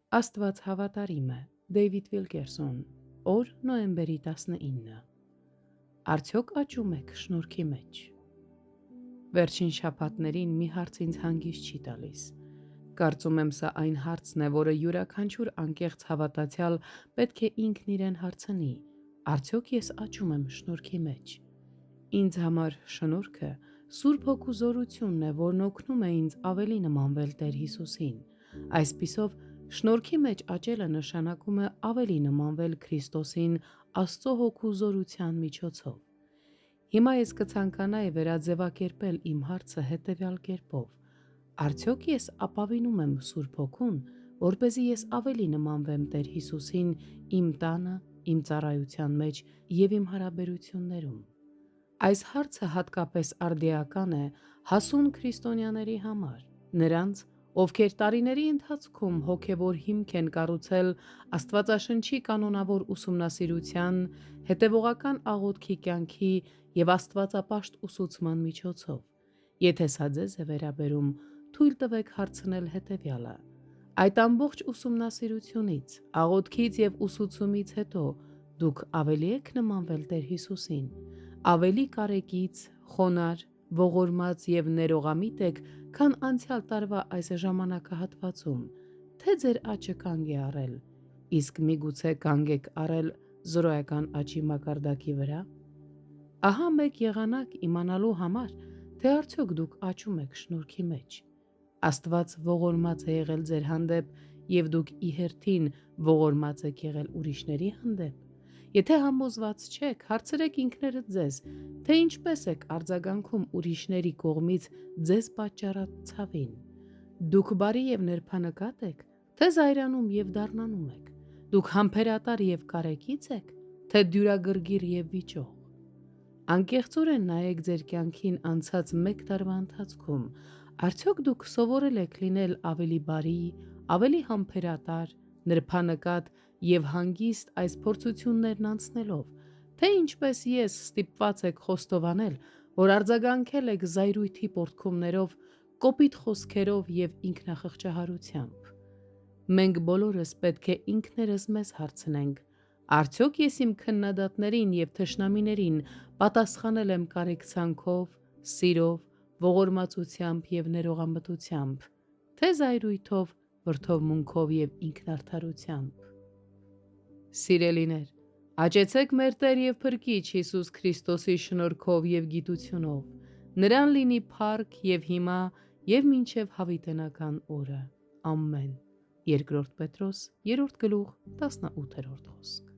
Աստված հավատարիմ է։ Դեյվիդ Վիլկերսոն, օր նոյեմբերի 19։ Արդյոք աճում եք շնորհքի մեջ։ Վերջին շաբաթներին մի հարց ինձ հանգիստ չի տալիս։ Կարծում եմ սա այն հարցն է, որը յուրաքանչյուր անկեղծ հավատացյալ պետք է ինքն իրեն հարցնի. արդյոք ես աճում եմ շնորհքի մեջ։ Ինձ համար շնորհքը Սուրբ Հոգու զորությունն է, որն օգնում է ինձ ավելի նմանվել Տեր Հիսուսին։ Այսպիսով, շնորհքի մեջ աճելը նշանակում է ավելի նմանվել Քրիստոսին Աստծո Հոգու զորության միջոցով։ Հիմա ես կցանկանայի վերաձևակերպել իմ հարցը հետևյալ կերպով. արդյոք ես ապավինում եմ Սուրբ Հոգուն, որպեսզի ես ավելի նմանվեմ Տեր Հիսուսին իմ տանը, իմ ծառայության մեջ և իմ հարաբերություններում։ Այս հարցը հատկապես արդիական է հասուն քրիստոնյաների համար, նրանց, ովքեր տարիների ընթացքում հոգևոր հիմք են կառուցել Աստվածաշնչի կանոնավոր ուսումնասիրության, հետևողական աղոթքի կյանքի և աստվածապաշտ ուսուցման միջոցով։ Եթե սա ձեզ է վերաբերում, թույլ տվեք հարցնել հետևյալը. այդ ամբողջ ուսումնասիրությունից, աղոթքից և ուսուցումից հետո դուք ավելի եք նմանվել Տեր Հիսուսին, ավելի կարեկից, խոնարհ, ողորմած և ներողամիտ եք, քան անցյալ տարվա այս ժամանակահատվածում, թե ձեր աճը կանգ է առել, իսկ միգուցե կանգ եք առել զրոյական աճի մակարդակի վրա։ Ահա մեկ եղանակ իմանալու համար, թե արդյոք դուք աճում եք շնորհքի մեջ։ Աստված ողորմած է եղել ձեր հանդեպ և դուք ի հերթին ողորմած եք եղել ուրիշների հանդեպ։ Եթե համոզված չեք, հարցրեք ինքներդ ձեզ, թե ինչպես եք արձագանքում ուրիշների կողմից ձեզ պատճառած ցավին։ Դուք բարի և նրբանկատ եք, թե զայրանում և դառնանում եք։ Դուք համբերատար և կարեկից եք, թե դյուրագրգիռ և վիճող։ Անկեղծորեն նայեք ձեր կյանքին անցած մեկ տարվա ընթացքում, արդյոք դուք սովորել եք լինել ավելի բարի, ավելի համբերատար, նրբանկատ և հանգիստ այս փորձություններն անցնելով, թե ինչպես ես ստիպված եք խոստովանել, որ արձագանքել եք զայրույթի պոռթկումներով, կոպիտ խոսքերով և ինքնախղճահարությամբ։ Մենք բոլորս պետք է ինքներս մեզ հարցնենք. արդյոք ես իմ քննադատներին և թշնամիներին պատասխանել եմ կարեկցանքով, սիրով, ողորմածությամբ և ներողամտությամբ, թե զայրույթով, վրդովմունքով և ինքնարդարությամբ։ Սիրելիներ, աճեցեք մեր Տեր և Փրկիչ Հիսուս Քրիստոսի շնորհքով և գիտությունով։ Նրան լինի փառք և հիմա և մինչև հավիտենական օրը։ Ամեն։ 2 Պետրոս 3:18 խոսք։